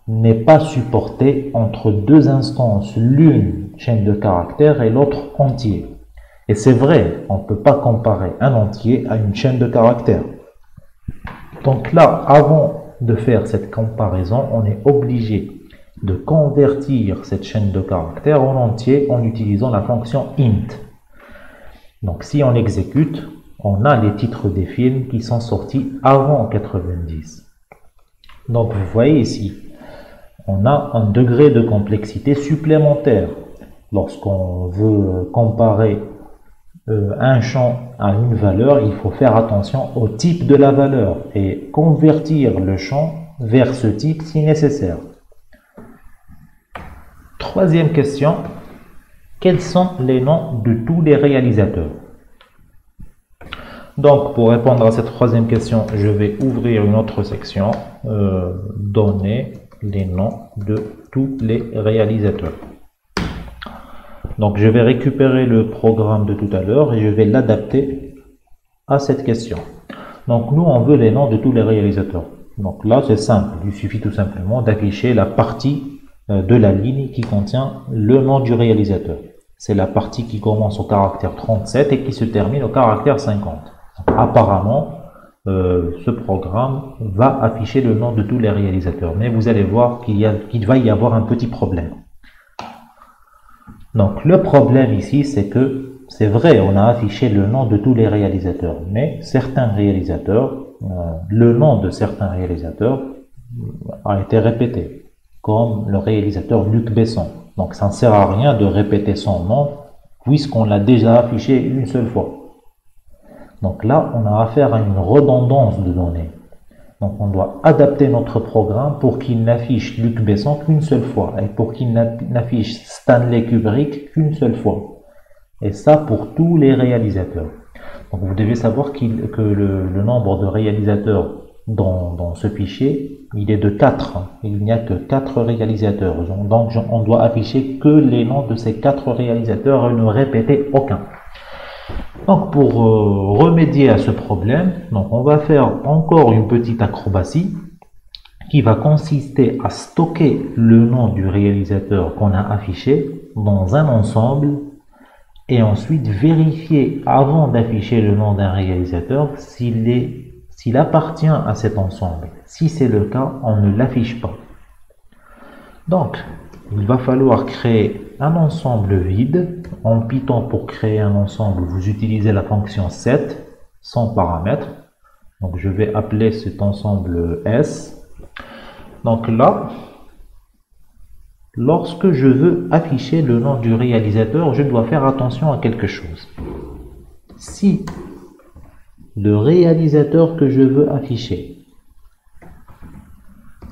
n'est pas supporté entre deux instances, l'une chaîne de caractères et l'autre entier. Et c'est vrai, on ne peut pas comparer un entier à une chaîne de caractères. Donc là, avant de faire cette comparaison, on est obligé de convertir cette chaîne de caractères en entier en utilisant la fonction int. Donc si on exécute, on a les titres des films qui sont sortis avant 90. Donc vous voyez ici, on a un degré de complexité supplémentaire. Lorsqu'on veut comparer un champ à une valeur, il faut faire attention au type de la valeur et convertir le champ vers ce type si nécessaire. Troisième question, quels sont les noms de tous les réalisateurs? Donc pour répondre à cette troisième question, je vais ouvrir une autre section, donner les noms de tous les réalisateurs. Donc je vais récupérer le programme de tout à l'heure et je vais l'adapter à cette question. Donc nous on veut les noms de tous les réalisateurs. Donc là c'est simple, il suffit tout simplement d'afficher la partie de la ligne qui contient le nom du réalisateur. C'est la partie qui commence au caractère 37 et qui se termine au caractère 50. Apparemment, ce programme va afficher le nom de tous les réalisateurs, mais vous allez voir qu'il va y avoir un petit problème. Donc le problème ici, c'est que c'est vrai, on a affiché le nom de tous les réalisateurs, mais certains réalisateurs, le nom de certains réalisateurs a été répété, comme le réalisateur Luc Besson. Donc ça ne sert à rien de répéter son nom, puisqu'on l'a déjà affiché une seule fois. Donc là, on a affaire à une redondance de données. Donc on doit adapter notre programme pour qu'il n'affiche Luc Besson qu'une seule fois et pour qu'il n'affiche Stanley Kubrick qu'une seule fois. Et ça pour tous les réalisateurs. Donc vous devez savoir que le nombre de réalisateurs dans ce fichier, il est de 4. Il n'y a que 4 réalisateurs. Donc on doit afficher que les noms de ces 4 réalisateurs et ne répéter aucun. Donc pour remédier à ce problème, donc on va faire encore une petite acrobatie qui va consister à stocker le nom du réalisateur qu'on a affiché dans un ensemble et ensuite vérifier avant d'afficher le nom d'un réalisateur s'il appartient à cet ensemble. Si c'est le cas, on ne l'affiche pas. Donc il va falloir créer un ensemble vide. En Python, pour créer un ensemble, vous utilisez la fonction set sans paramètre. Donc je vais appeler cet ensemble S. Donc là, lorsque je veux afficher le nom du réalisateur, je dois faire attention à quelque chose. Si le réalisateur que je veux afficher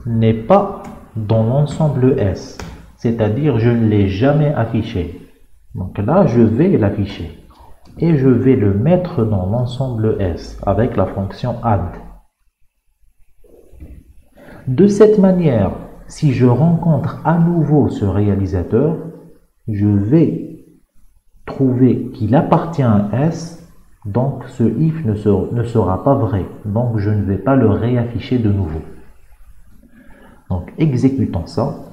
n'est pas dans l'ensemble S, c'est-à-dire je ne l'ai jamais affiché, donc là je vais l'afficher et je vais le mettre dans l'ensemble S avec la fonction add. De cette manière, si je rencontre à nouveau ce réalisateur, je vais trouver qu'il appartient à S, donc ce if ne sera pas vrai, donc je ne vais pas le réafficher de nouveau. Donc exécutons ça.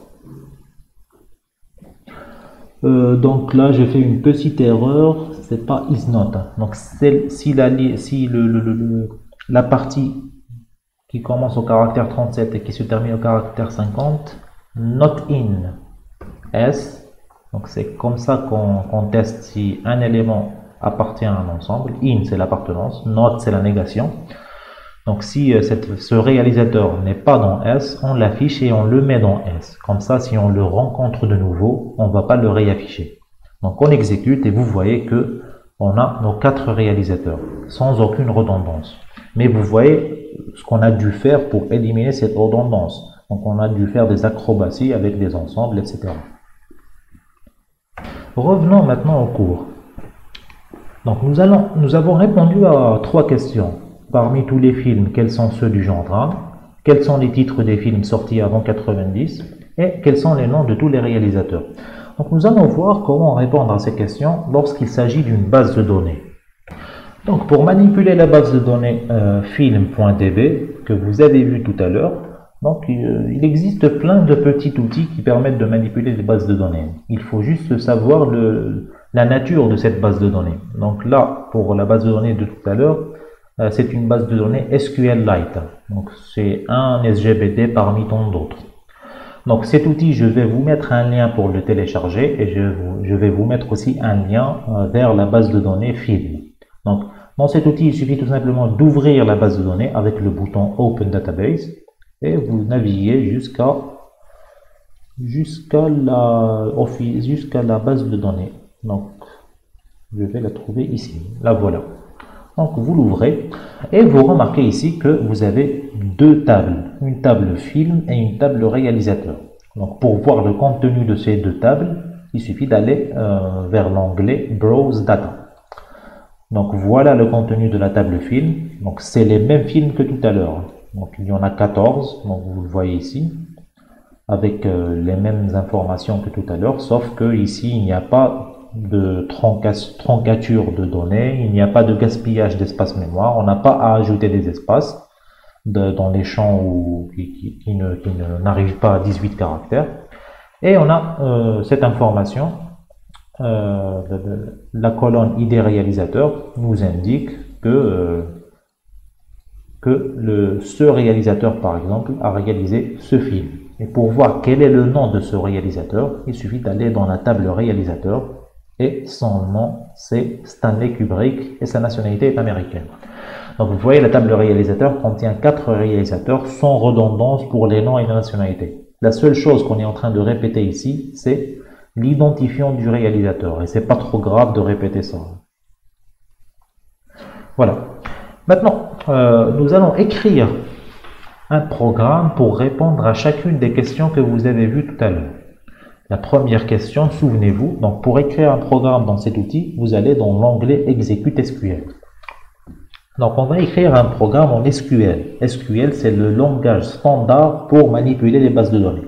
Donc là j'ai fait une petite erreur, c'est pas is not. Donc si la partie qui commence au caractère 37 et qui se termine au caractère 50, not in S. Donc c'est comme ça qu'on teste si un élément appartient à un ensemble. In c'est l'appartenance, not c'est la négation. Donc si ce réalisateur n'est pas dans S, on l'affiche et on le met dans S. Comme ça, si on le rencontre de nouveau, on ne va pas le réafficher. Donc on exécute et vous voyez que on a nos 4 réalisateurs sans aucune redondance. Mais vous voyez ce qu'on a dû faire pour éliminer cette redondance. Donc on a dû faire des acrobaties avec des ensembles, etc. Revenons maintenant au cours. Donc nous avons répondu à 3 questions. Parmi tous les films, quels sont ceux du genre drame? Quels sont les titres des films sortis avant 90? Et quels sont les noms de tous les réalisateurs? Donc nous allons voir comment répondre à ces questions lorsqu'il s'agit d'une base de données. Donc pour manipuler la base de données film.db que vous avez vu tout à l'heure, donc il existe plein de petits outils qui permettent de manipuler les bases de données. Il faut juste savoir la nature de cette base de données. Donc là, pour la base de données de tout à l'heure, c'est une base de données SQLite. Donc c'est un SGBD parmi tant d'autres. Donc cet outil, je vais vous mettre un lien pour le télécharger et je vais vous mettre aussi un lien vers la base de données film. Donc dans cet outil, il suffit tout simplement d'ouvrir la base de données avec le bouton Open Database et vous naviguez jusqu'à la base de données. Donc je vais la trouver ici. La voilà. Donc vous l'ouvrez et vous remarquez ici que vous avez 2 tables, une table film et une table réalisateur. Donc pour voir le contenu de ces 2 tables, il suffit d'aller vers l'onglet Browse Data. Donc voilà le contenu de la table film. Donc c'est les mêmes films que tout à l'heure. Donc il y en a 14, donc vous le voyez ici, avec les mêmes informations que tout à l'heure, sauf que ici il n'y a pas de troncature de données, il n'y a pas de gaspillage d'espace mémoire, on n'a pas à ajouter des espaces dans les champs qui n'arrivent pas à 18 caractères. Et on a cette information, la colonne ID réalisateur nous indique que ce réalisateur, par exemple, a réalisé ce film. Et pour voir quel est le nom de ce réalisateur, il suffit d'aller dans la table réalisateur. Et son nom, c'est Stanley Kubrick et sa nationalité est américaine. Donc vous voyez, la table réalisateur contient 4 réalisateurs sans redondance pour les noms et la nationalité. La seule chose qu'on est en train de répéter ici, c'est l'identifiant du réalisateur. Et c'est pas trop grave de répéter ça. Voilà. Maintenant, nous allons écrire un programme pour répondre à chacune des questions que vous avez vues tout à l'heure. La première question, souvenez-vous, donc pour écrire un programme dans cet outil, vous allez dans l'onglet Execute SQL. Donc on va écrire un programme en SQL. SQL, c'est le langage standard pour manipuler les bases de données.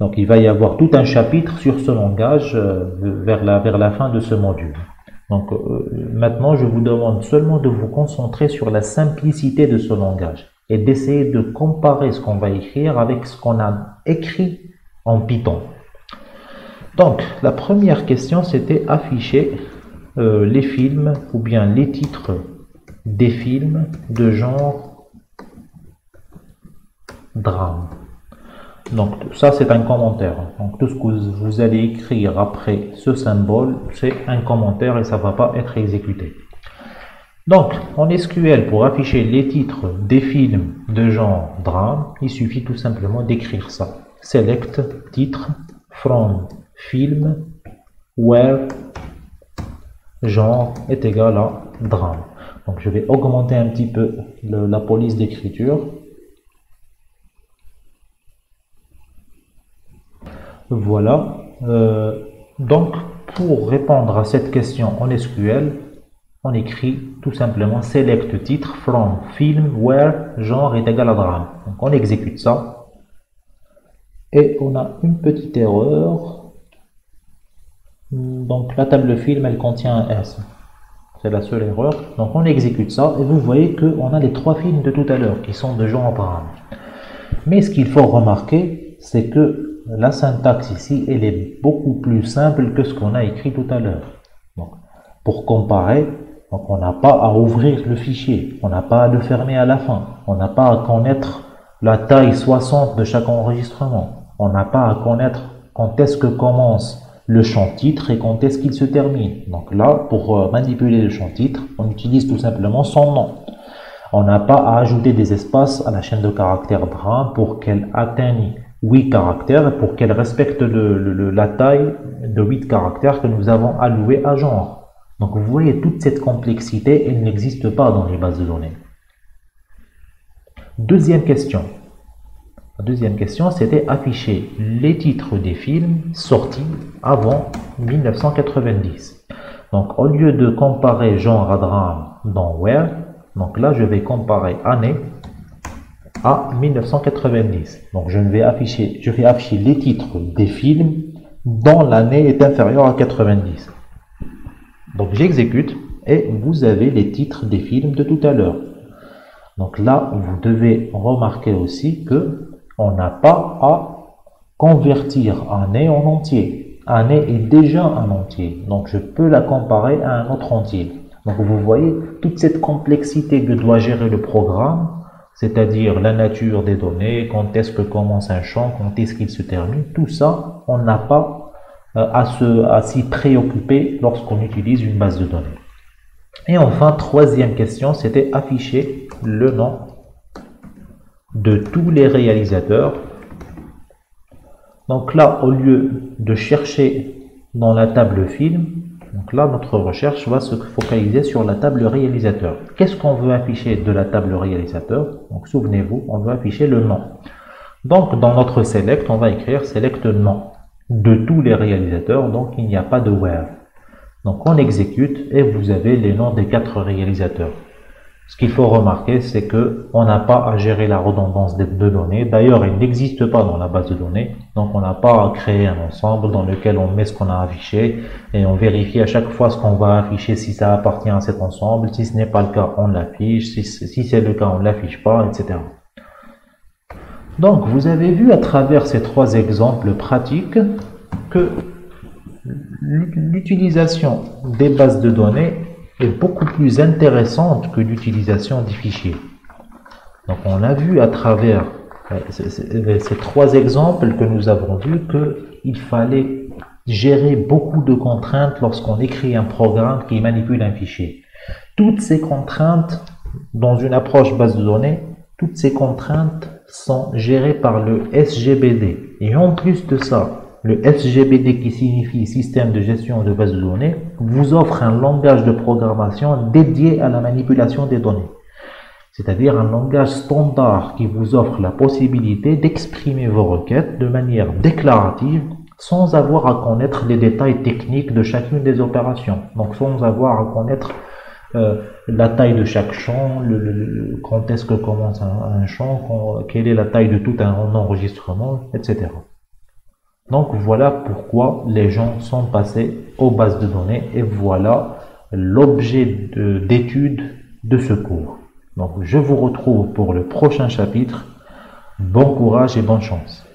Donc il va y avoir tout un chapitre sur ce langage vers la fin de ce module. Donc maintenant, je vous demande seulement de vous concentrer sur la simplicité de ce langage et d'essayer de comparer ce qu'on va écrire avec ce qu'on a écrit en Python. Donc, la première question, c'était afficher les films ou bien les titres des films de genre drame. Donc, ça, c'est un commentaire. Donc, tout ce que vous allez écrire après ce symbole, c'est un commentaire et ça ne va pas être exécuté. Donc, en SQL, pour afficher les titres des films de genre drame, il suffit tout simplement d'écrire ça. Select titre from film where genre est égal à drame. Donc je vais augmenter un petit peu la police d'écriture. Voilà. Donc pour répondre à cette question en SQL, on écrit tout simplement select titre from film where genre est égal à drame. Donc on exécute ça. Et on a une petite erreur. Donc la table film, elle contient un S. C'est la seule erreur. Donc on exécute ça et vous voyez qu'on a les 3 films de tout à l'heure qui sont de genre drame. Mais ce qu'il faut remarquer, c'est que la syntaxe ici, elle est beaucoup plus simple que ce qu'on a écrit tout à l'heure. Donc pour comparer, Donc on n'a pas à ouvrir le fichier, on n'a pas à le fermer à la fin, on n'a pas à connaître la taille 60 de chaque enregistrement, on n'a pas à connaître quand est-ce que commence le champ titre et quand est-ce qu'il se termine. Donc là, pour manipuler le champ titre, on utilise tout simplement son nom. On n'a pas à ajouter des espaces à la chaîne de caractères DRAM pour qu'elle atteigne 8 caractères et pour qu'elle respecte la taille de 8 caractères que nous avons alloué à genre. Donc vous voyez, toute cette complexité, elle n'existe pas dans les bases de données. Deuxième question. La deuxième question, c'était afficher les titres des films sortis avant 1990. Donc au lieu de comparer genre à DRAM dans Where, donc là je vais comparer année à 1990. Donc je vais afficher les titres des films dont l'année est inférieure à 90. Donc j'exécute et vous avez les titres des films de tout à l'heure. Donc là, vous devez remarquer aussi que on n'a pas à convertir année en entier. Année est déjà un entier, donc je peux la comparer à un autre entier. Donc vous voyez toute cette complexité que doit gérer le programme, c'est-à-dire la nature des données, quand est-ce que commence un champ, quand est-ce qu'il se termine, tout ça, on n'a pas à s'y préoccuper lorsqu'on utilise une base de données. Et enfin, troisième question, c'était afficher le nom de tous les réalisateurs. Donc là, au lieu de chercher dans la table film, donc là, notre recherche va se focaliser sur la table réalisateur. Qu'est-ce qu'on veut afficher de la table réalisateur? Donc souvenez-vous, on veut afficher le nom. Donc dans notre select, on va écrire select nom de tous les réalisateurs, donc il n'y a pas de where. Donc on exécute et vous avez les noms des 4 réalisateurs. Ce qu'il faut remarquer, c'est que on n'a pas à gérer la redondance de données. D'ailleurs, il n'existe pas dans la base de données. Donc on n'a pas à créer un ensemble dans lequel on met ce qu'on a affiché et on vérifie à chaque fois ce qu'on va afficher si ça appartient à cet ensemble. Si ce n'est pas le cas, on l'affiche. Si c'est le cas, on ne l'affiche pas, etc. Donc vous avez vu à travers ces 3 exemples pratiques que l'utilisation des bases de données est beaucoup plus intéressante que l'utilisation des fichiers. Donc on a vu à travers ces 3 exemples que nous avons vus qu'il fallait gérer beaucoup de contraintes lorsqu'on écrit un programme qui manipule un fichier. Toutes ces contraintes, dans une approche base de données, toutes ces contraintes sont gérées par le SGBD. Et en plus de ça, le SGBD, qui signifie système de gestion de base de données, vous offre un langage de programmation dédié à la manipulation des données. C'est-à-dire un langage standard qui vous offre la possibilité d'exprimer vos requêtes de manière déclarative sans avoir à connaître les détails techniques de chacune des opérations. Donc sans avoir à connaître la taille de chaque champ, quand est-ce que commence un champ, quelle est la taille de tout un enregistrement, etc. Donc voilà pourquoi les gens sont passés aux bases de données et voilà l'objet d'étude de ce cours. Donc je vous retrouve pour le prochain chapitre. Bon courage et bonne chance.